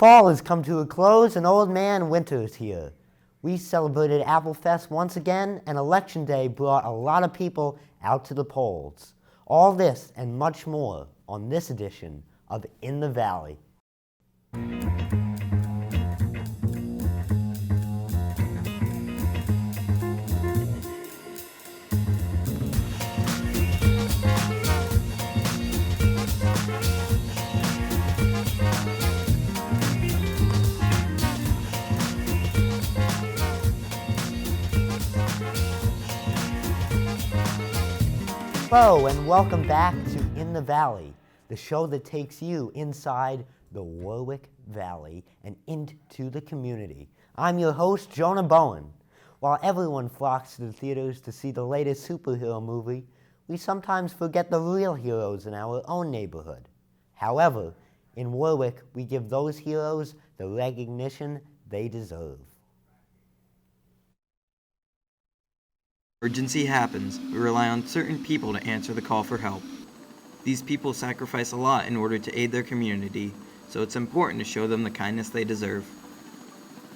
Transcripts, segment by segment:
Fall has come to a close and Old Man Winter is here. We celebrated Apple Fest once again, and Election Day brought a lot of people out to the polls. All this and much more on this edition of In the Valley. Hello and welcome back to In the Valley, the show that takes you inside the Warwick Valley and into the community. I'm your host, Jonah Bowen. While everyone flocks to the theaters to see the latest superhero movie, we sometimes forget the real heroes in our own neighborhood. However, in Warwick, we give those heroes the recognition they deserve. Emergency happens, we rely on certain people to answer the call for help. These people sacrifice a lot in order to aid their community, so it's important to show them the kindness they deserve.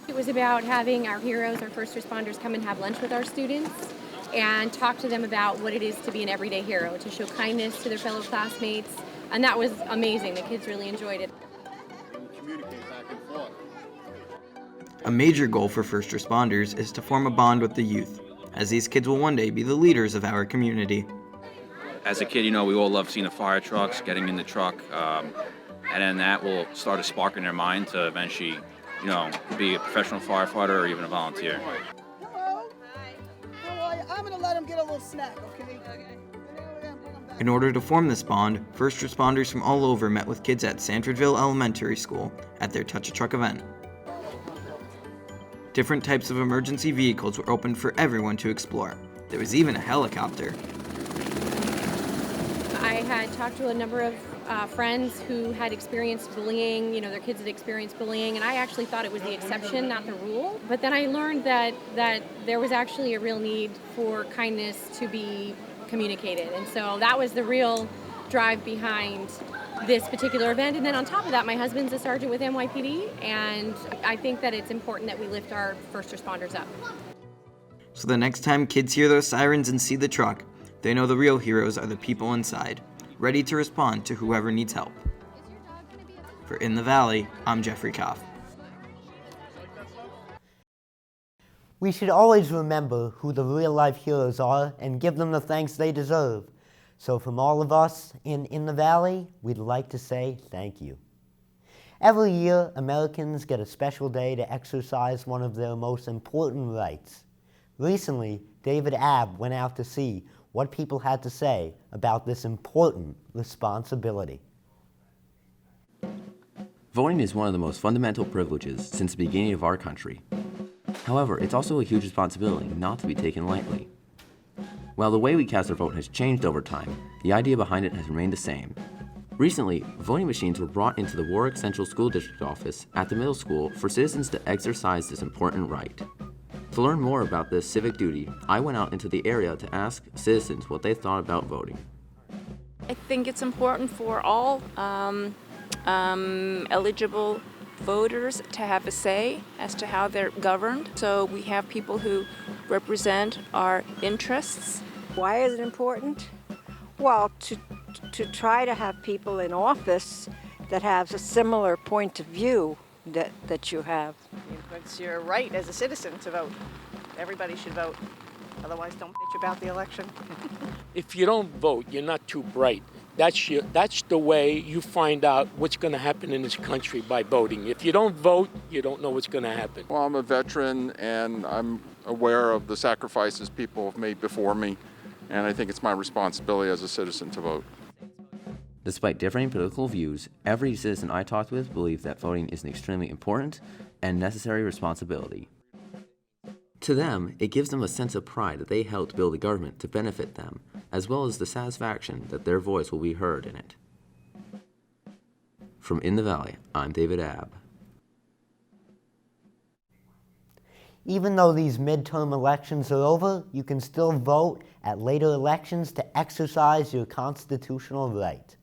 It was about having our heroes, our first responders, come and have lunch with our students and talk to them about what it is to be an everyday hero, to show kindness to their fellow classmates, and that was amazing. The kids really enjoyed it. Communicate back and forth. A major goal for first responders is to form a bond with the youth, as these kids will one day be the leaders of our community. As a kid, we all love seeing the fire trucks, getting in the truck, and then that will start a spark in their mind to eventually, be a professional firefighter or even a volunteer. Hello. How are you? I'm going to let him get a little snack, okay? In order to form this bond, first responders from all over met with kids at Sanfordville Elementary School at their Touch a Truck event. Different types of emergency vehicles were opened for everyone to explore. There was even a helicopter. I had talked to a number of friends who had experienced bullying, their kids had experienced bullying, and I actually thought it was the exception, not the rule. But then I learned that there was actually a real need for kindness to be communicated, and so that was the real drive behind this particular event. And then on top of that, my husband's a sergeant with NYPD, and I think that it's important that we lift our first responders up. So the next time kids hear those sirens and see the truck, they know the real heroes are the people inside, ready to respond to whoever needs help. For In the Valley, I'm Jeffrey Koff. We should always remember who the real-life heroes are and give them the thanks they deserve. So from all of us in the Valley, we'd like to say thank you. Every year, Americans get a special day to exercise one of their most important rights. Recently, David Abb went out to see what people had to say about this important responsibility. Voting is one of the most fundamental privileges since the beginning of our country. However, it's also a huge responsibility not to be taken lightly. While the way we cast our vote has changed over time, the idea behind it has remained the same. Recently, voting machines were brought into the Warwick Central School District office at the middle school for citizens to exercise this important right. To learn more about this civic duty, I went out into the area to ask citizens what they thought about voting. I think it's important for all eligible voters to have a say as to how they're governed. So we have people who represent our interests. Why is it important? Well, to try to have people in office that have a similar point of view that you have. It's your right as a citizen to vote. Everybody should vote. Otherwise, don't bitch about the election. If you don't vote, you're not too bright. That's the way you find out what's going to happen in this country, by voting. If you don't vote, you don't know what's going to happen. Well, I'm a veteran, and I'm aware of the sacrifices people have made before me, and I think it's my responsibility as a citizen to vote. Despite differing political views, every citizen I talked with believes that voting is an extremely important and necessary responsibility. To them, it gives them a sense of pride that they helped build a government to benefit them, as well as the satisfaction that their voice will be heard in it. From In the Valley, I'm David Abb. Even though these midterm elections are over, you can still vote at later elections to exercise your constitutional right.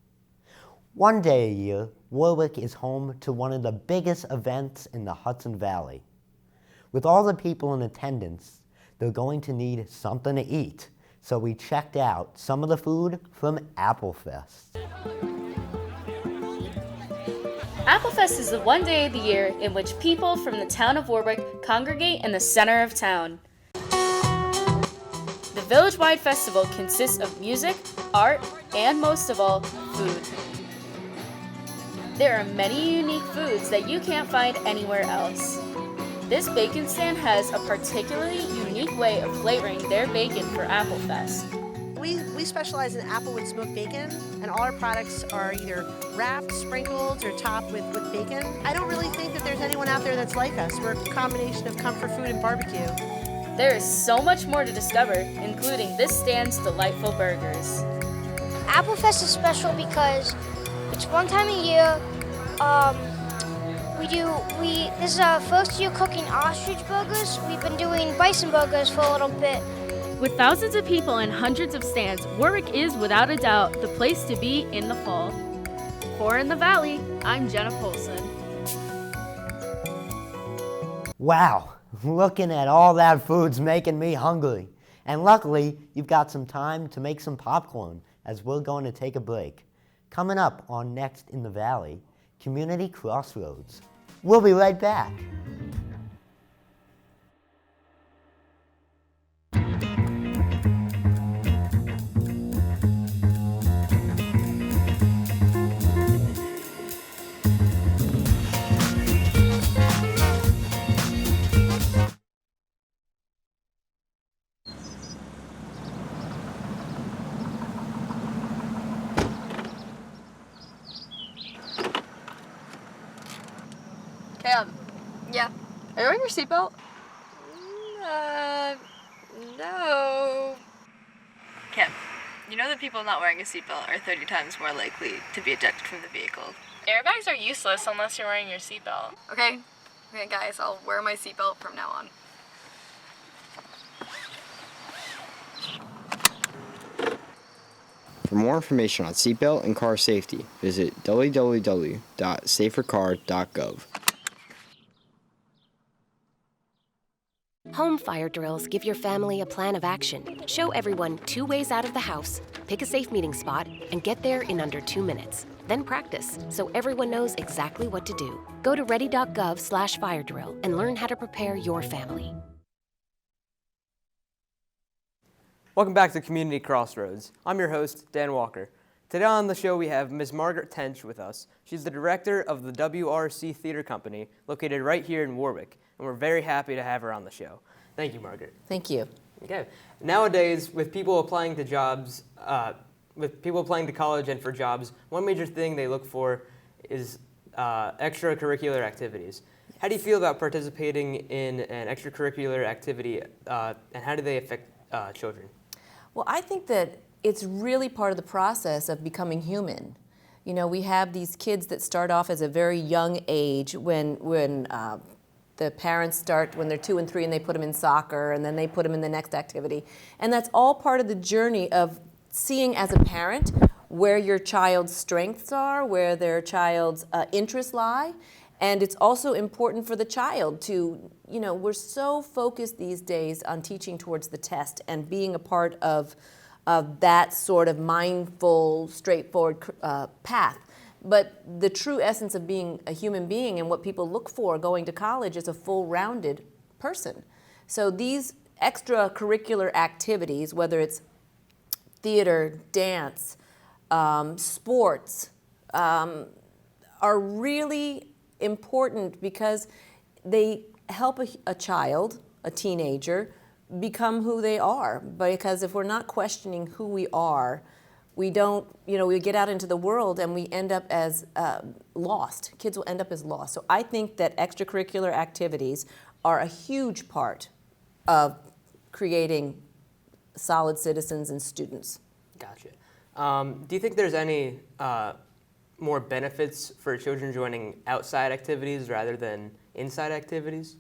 One day a year, Warwick is home to one of the biggest events in the Hudson Valley. With all the people in attendance, they're going to need something to eat. So we checked out some of the food from Applefest. Applefest is the one day of the year in which people from the town of Warwick congregate in the center of town. The village-wide festival consists of music, art, and most of all, food. There are many unique foods that you can't find anywhere else. This bacon stand has a particularly unique way of flavoring their bacon for Applefest. We specialize in apple with smoked bacon, and all our products are either wrapped, sprinkled, or topped with bacon. I don't really think that there's anyone out there that's like us. We're a combination of comfort food and barbecue. There is so much more to discover, including this stand's delightful burgers. Applefest is special because it's one time a year. This is our first year cooking ostrich burgers. We've been doing bison burgers for a little bit. With thousands of people and hundreds of stands, Warwick is without a doubt the place to be in the fall. For In the Valley, I'm Jenna Polson. Wow, looking at all that food's making me hungry. And luckily, you've got some time to make some popcorn as we're going to take a break. Coming up on Next in the Valley, Community Crossroads. We'll be right back. Cam. Yeah. Are you wearing your seatbelt? No. Cam, you know that people not wearing a seatbelt are 30 times more likely to be ejected from the vehicle. Airbags are useless unless you're wearing your seatbelt. Okay, guys, I'll wear my seatbelt from now on. For more information on seatbelt and car safety, visit www.safercar.gov. Home fire drills give your family a plan of action. Show everyone 2 ways out of the house, pick a safe meeting spot, and get there in under 2 minutes. Then practice, so everyone knows exactly what to do. Go to ready.gov/fire drill and learn how to prepare your family. Welcome back to Community Crossroads. I'm your host, Dan Walker. Today on the show we have Ms. Margaret Tench with us. She's the director of the WRC Theater Company, located right here in Warwick, and we're very happy to have her on the show. Thank you, Margaret. Thank you. Okay. Nowadays, with people applying to jobs, college and for jobs, one major thing they look for is extracurricular activities. How do you feel about participating in an extracurricular activity, and how do they affect children? Well, I think that it's really part of the process of becoming human. You know, we have these kids that start off as a very young age when the parents start when they're 2 and 3 and they put them in soccer and then they put them in the next activity. And that's all part of the journey of seeing as a parent where your child's strengths are, where their child's interests lie. And it's also important for the child to, you know, we're so focused these days on teaching towards the test and being a part of that sort of mindful, straightforward path. But the true essence of being a human being and what people look for going to college is a full-rounded person. So these extracurricular activities, whether it's theater, dance, sports, are really important because they help a child, a teenager, become who they are. Because if we're not questioning who we are, we don't, you know, we get out into the world and we end up as lost. Kids will end up as lost. So I think that extracurricular activities are a huge part of creating solid citizens and students. Gotcha. Do you think there's any more benefits for children joining outside activities rather than inside activities?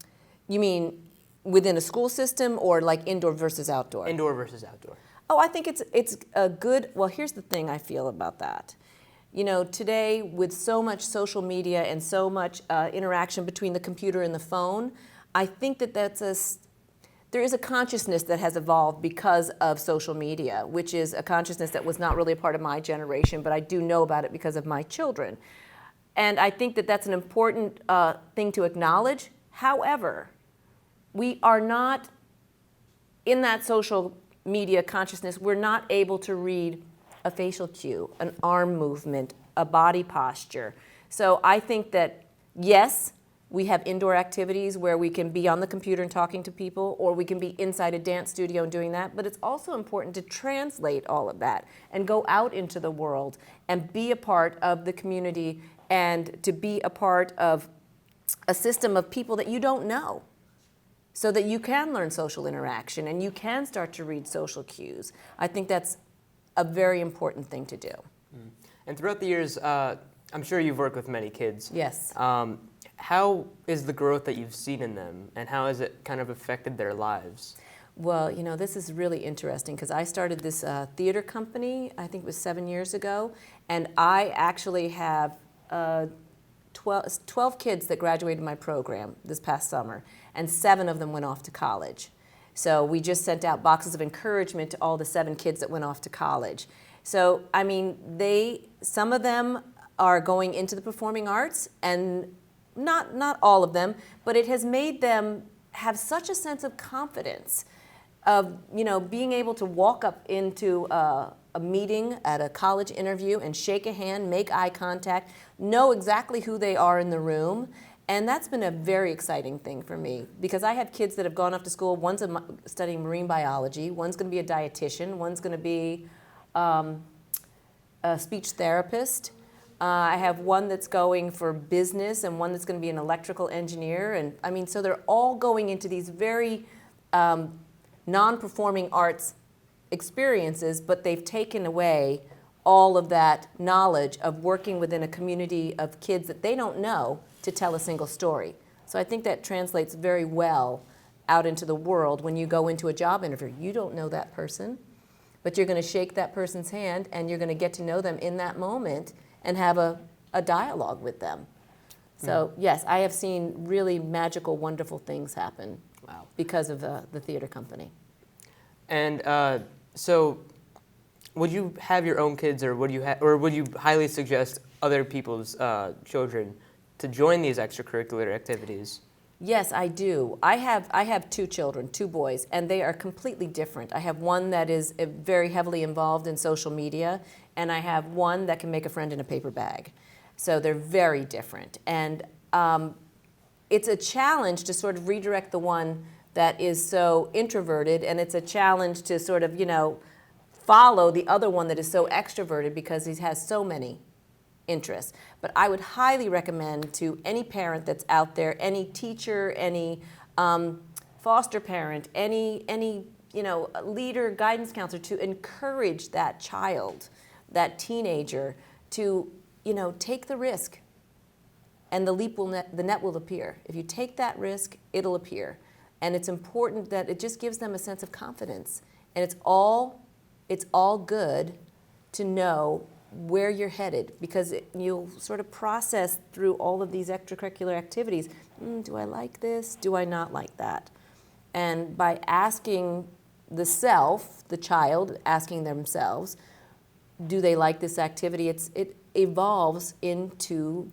You mean within a school system or like indoor versus outdoor? Indoor versus outdoor. Oh, I think it's a good, well, here's the thing I feel about that. You know, today with so much social media and so much interaction between the computer and the phone, I think that there is a consciousness that has evolved because of social media, which is a consciousness that was not really a part of my generation, but I do know about it because of my children. And I think that that's an important thing to acknowledge. However, we are not, in that social media consciousness, we're not able to read a facial cue, an arm movement, a body posture. So I think that, yes, we have indoor activities where we can be on the computer and talking to people, or we can be inside a dance studio and doing that, but it's also important to translate all of that and go out into the world and be a part of the community and to be a part of a system of people that you don't know, so that you can learn social interaction and you can start to read social cues. I think that's a very important thing to do. And throughout the years, I'm sure you've worked with many kids. Yes. How is the growth that you've seen in them, and how has it kind of affected their lives? Well, you know, this is really interesting because I started this theater company, I think it was 7 years ago, and I actually have 12 kids that graduated my program this past summer, and 7 of them went off to college. So we just sent out boxes of encouragement to all the 7 kids that went off to college. So, I mean, some of them are going into the performing arts, and not all of them, but it has made them have such a sense of confidence of, you know, being able to walk up into a meeting at a college interview and shake a hand, make eye contact, know exactly who they are in the room. And that's been a very exciting thing for me because I have kids that have gone off to school. One's studying marine biology, one's going to be a dietitian, one's going to be a speech therapist. I have one that's going for business and one that's going to be an electrical engineer. And I mean, so they're all going into these very non-performing arts experiences, but they've taken away all of that knowledge of working within a community of kids that they don't know to tell a single story. So I think that translates very well out into the world when you go into a job interview. You don't know that person, but you're going to shake that person's hand and you're going to get to know them in that moment and have a dialogue with them. So yes, I have seen really magical, wonderful things happen because of the theater company. And so would you have your own kids, or would you highly suggest other people's children to join these extracurricular activities? Yes, I do. I have 2 children, 2 boys, and they are completely different. I have one that is very heavily involved in social media, and I have one that can make a friend in a paper bag. So they're very different. And it's a challenge to sort of redirect the one that is so introverted, and it's a challenge to sort of, you know, follow the other one that is so extroverted because he has so many interests. But I would highly recommend to any parent that's out there, any teacher, any foster parent, any you know, leader, guidance counselor, to encourage that child, that teenager, to, you know, take the risk, and the net will appear. If you take that risk, it'll appear. And it's important that it just gives them a sense of confidence. And it's all good to know where you're headed, because you'll sort of process through all of these extracurricular activities. Do I like this? Do I not like that? And by asking the child asking themselves, do they like this activity? It evolves into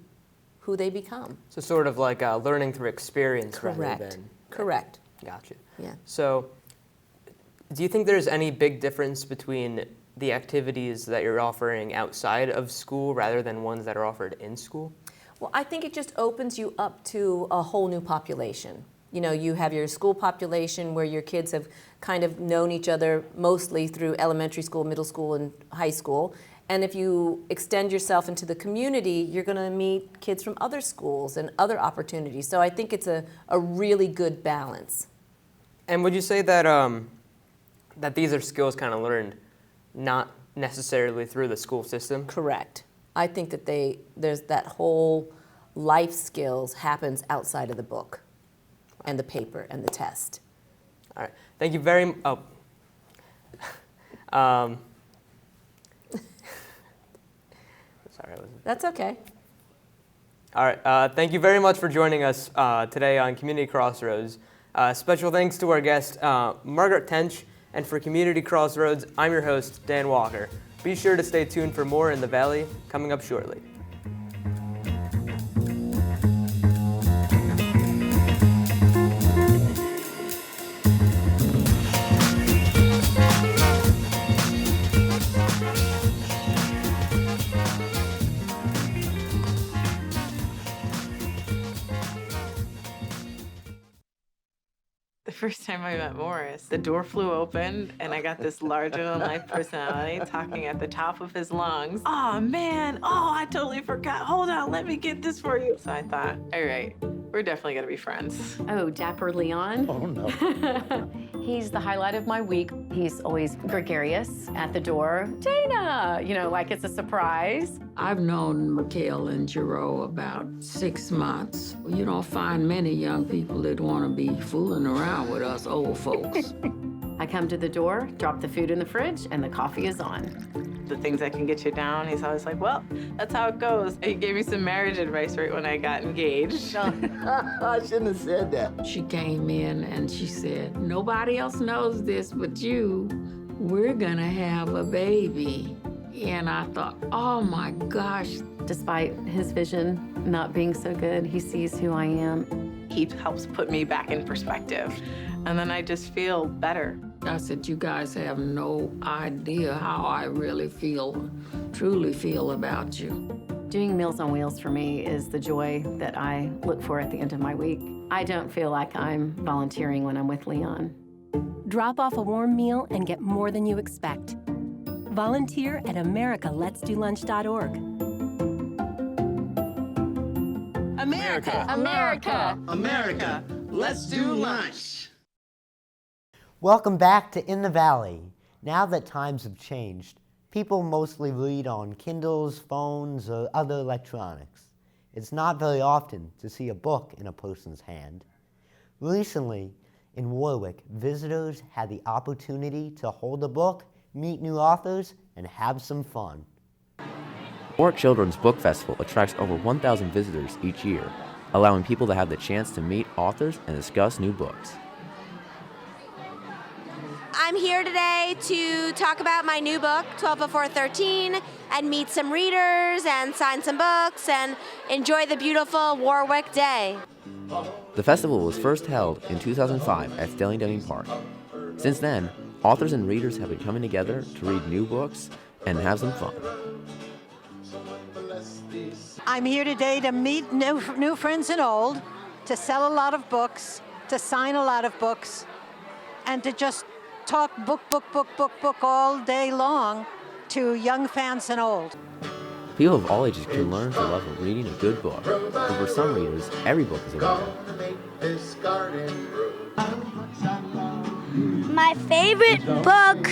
who they become. So sort of like learning through experience. Correct. Rather than... Correct. Gotcha. Yeah. So do you think there's any big difference between the activities that you're offering outside of school rather than ones that are offered in school? Well, I think it just opens you up to a whole new population. You know, you have your school population where your kids have kind of known each other mostly through elementary school, middle school, and high school. And if you extend yourself into the community, you're going to meet kids from other schools and other opportunities. So I think it's a really good balance. And would you say that that these are skills kind of learned not necessarily through the school system? Correct. I think that there's that whole life skills happens outside of the book and the paper and the test. All right. Thank you very much. Sorry, I wasn't. That's okay. All right, thank you very much for joining us today on Community Crossroads. Special thanks to our guest, Margaret Tench, and for Community Crossroads, I'm your host, Dan Walker. Be sure to stay tuned for more in the Valley coming up shortly. The first time I met Morris, the door flew open and I got this larger-than-life personality talking at the top of his lungs. Oh, man. Oh, I totally forgot. Hold on. Let me get this for you. So I thought, all right, we're definitely going to be friends. Oh, Dapper Leon. Oh, no. He's the highlight of my week. He's always gregarious at the door. Dana, you know, like it's a surprise. I've known Mikhail and Giro about 6 months. You don't find many young people that want to be fooling around with us old folks. I come to the door, drop the food in the fridge, and the coffee is on. The things that can get you down, he's always like, well, that's how it goes. He gave me some marriage advice right when I got engaged. I shouldn't have said that. She came in and she said, nobody else knows this but you. We're gonna have a baby. And I thought, oh my gosh. Despite his vision not being so good, he sees who I am. He helps put me back in perspective. And then I just feel better. I said, you guys have no idea how I really truly feel about you. Doing Meals on Wheels for me is the joy that I look for at the end of my week. I don't feel like I'm volunteering when I'm with Leon. Drop off a warm meal and get more than you expect. Volunteer at americaletsdolunch.org. America! America! America! Let's do lunch! Welcome back to In the Valley. Now that times have changed, people mostly read on Kindles, phones, or other electronics. It's not very often to see a book in a person's hand. Recently, in Warwick, visitors had the opportunity to hold a book, meet new authors, and have some fun. Warwick Children's Book Festival attracts over 1,000 visitors each year, allowing people to have the chance to meet authors and discuss new books. I'm here today to talk about my new book, 120413, and meet some readers and sign some books and enjoy the beautiful Warwick day. The festival was first held in 2005 at Stelling Dunning Park. Since then, authors and readers have been coming together to read new books and have some fun. I'm here today to meet new friends and old, to sell a lot of books, to sign a lot of books, and to just talk book all day long to young fans and old. People of all ages can learn to love reading a good book, but for some readers, every book is a win. My favorite book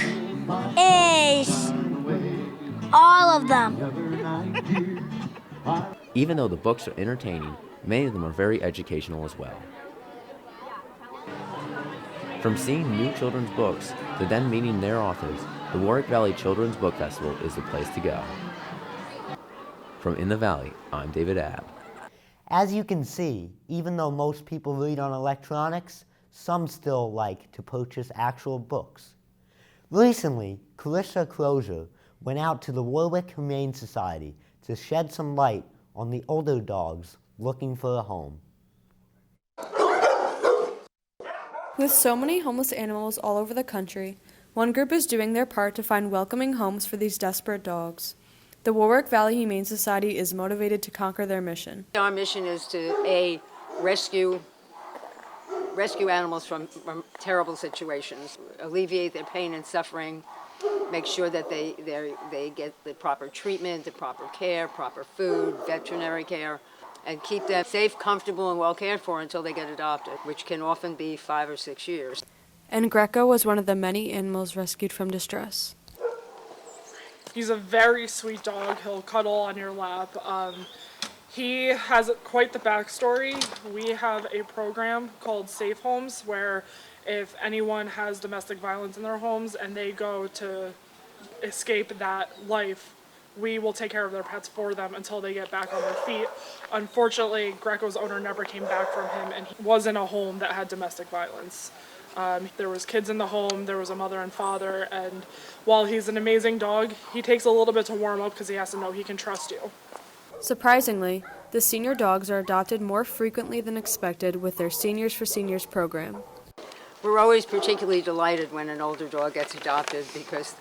is all of them. Even though the books are entertaining, many of them are very educational as well. From seeing new children's books to then meeting their authors, the Warwick Valley Children's Book Festival is the place to go. From In the Valley, I'm David Abb. As you can see, even though most people read on electronics, some still like to purchase actual books. Recently, Carissa Crozier went out to the Warwick Humane Society to shed some light on the older dogs looking for a home. With so many homeless animals all over the country, one group is doing their part to find welcoming homes for these desperate dogs. The Warwick Valley Humane Society is motivated to conquer their mission. Our mission is to rescue animals from terrible situations, alleviate their pain and suffering, make sure that they get the proper treatment, the proper care, proper food, veterinary care, and keep them safe, comfortable, and well cared for until they get adopted, which can often be 5 or 6 years. And Greco was one of the many animals rescued from distress. He's a very sweet dog. He'll cuddle on your lap. He has quite the backstory. We have a program called Safe Homes where if anyone has domestic violence in their homes and they go to escape that life, we will take care of their pets for them until they get back on their feet. Unfortunately, Greco's owner never came back from him, and he was in a home that had domestic violence. There was kids in the home, there was a mother and father, and while he's an amazing dog, he takes a little bit to warm up because he has to know he can trust you. Surprisingly, the senior dogs are adopted more frequently than expected with their Seniors for Seniors program. We're always particularly delighted when an older dog gets adopted because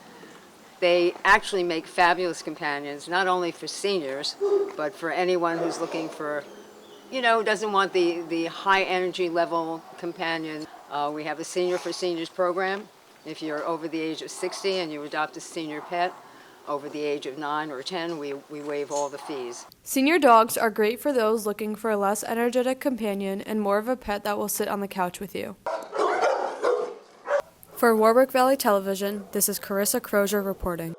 they actually make fabulous companions, not only for seniors, but for anyone who's looking for, doesn't want the high energy level companion. We have a Senior for Seniors program. If you're over the age of 60 and you adopt a senior pet, over the age of 9 or 10, we waive all the fees. Senior dogs are great for those looking for a less energetic companion and more of a pet that will sit on the couch with you. For Warwick Valley Television, this is Carissa Crozier reporting.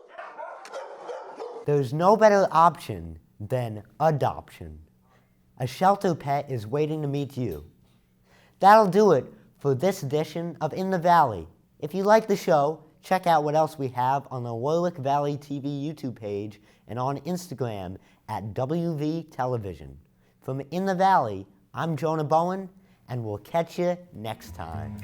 There's no better option than adoption. A shelter pet is waiting to meet you. That'll do it for this edition of In the Valley. If you like the show, check out what else we have on the Warwick Valley TV YouTube page and on Instagram at WV Television. From In the Valley, I'm Jonah Bowen, and we'll catch you next time.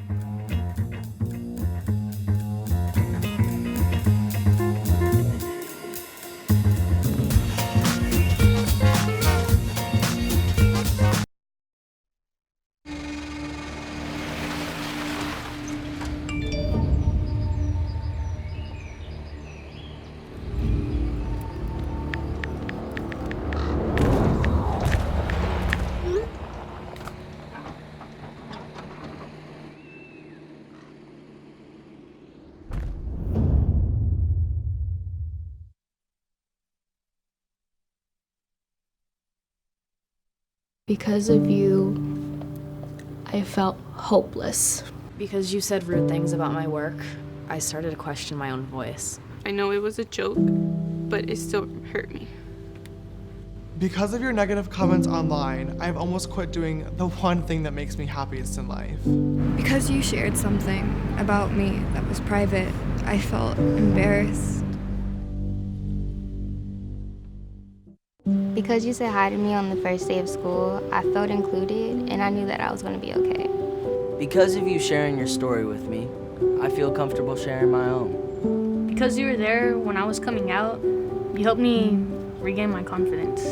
Because of you, I felt hopeless. Because you said rude things about my work, I started to question my own voice. I know it was a joke, but it still hurt me. Because of your negative comments online, I've almost quit doing the one thing that makes me happiest in life. Because you shared something about me that was private, I felt embarrassed. Because you said hi to me on the first day of school, I felt included and I knew that I was going to be okay. Because of you sharing your story with me, I feel comfortable sharing my own. Because you were there when I was coming out, you helped me regain my confidence.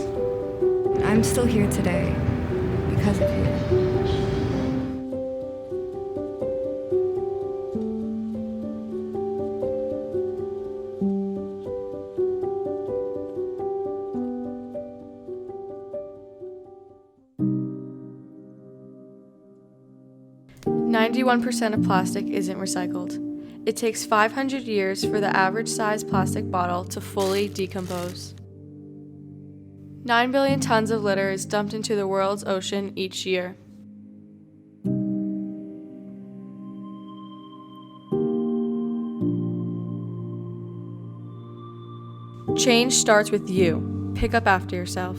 I'm still here today because of you. 91% of plastic isn't recycled. It takes 500 years for the average size plastic bottle to fully decompose. 9 billion tons of litter is dumped into the world's ocean each year. Change starts with you. Pick up after yourself.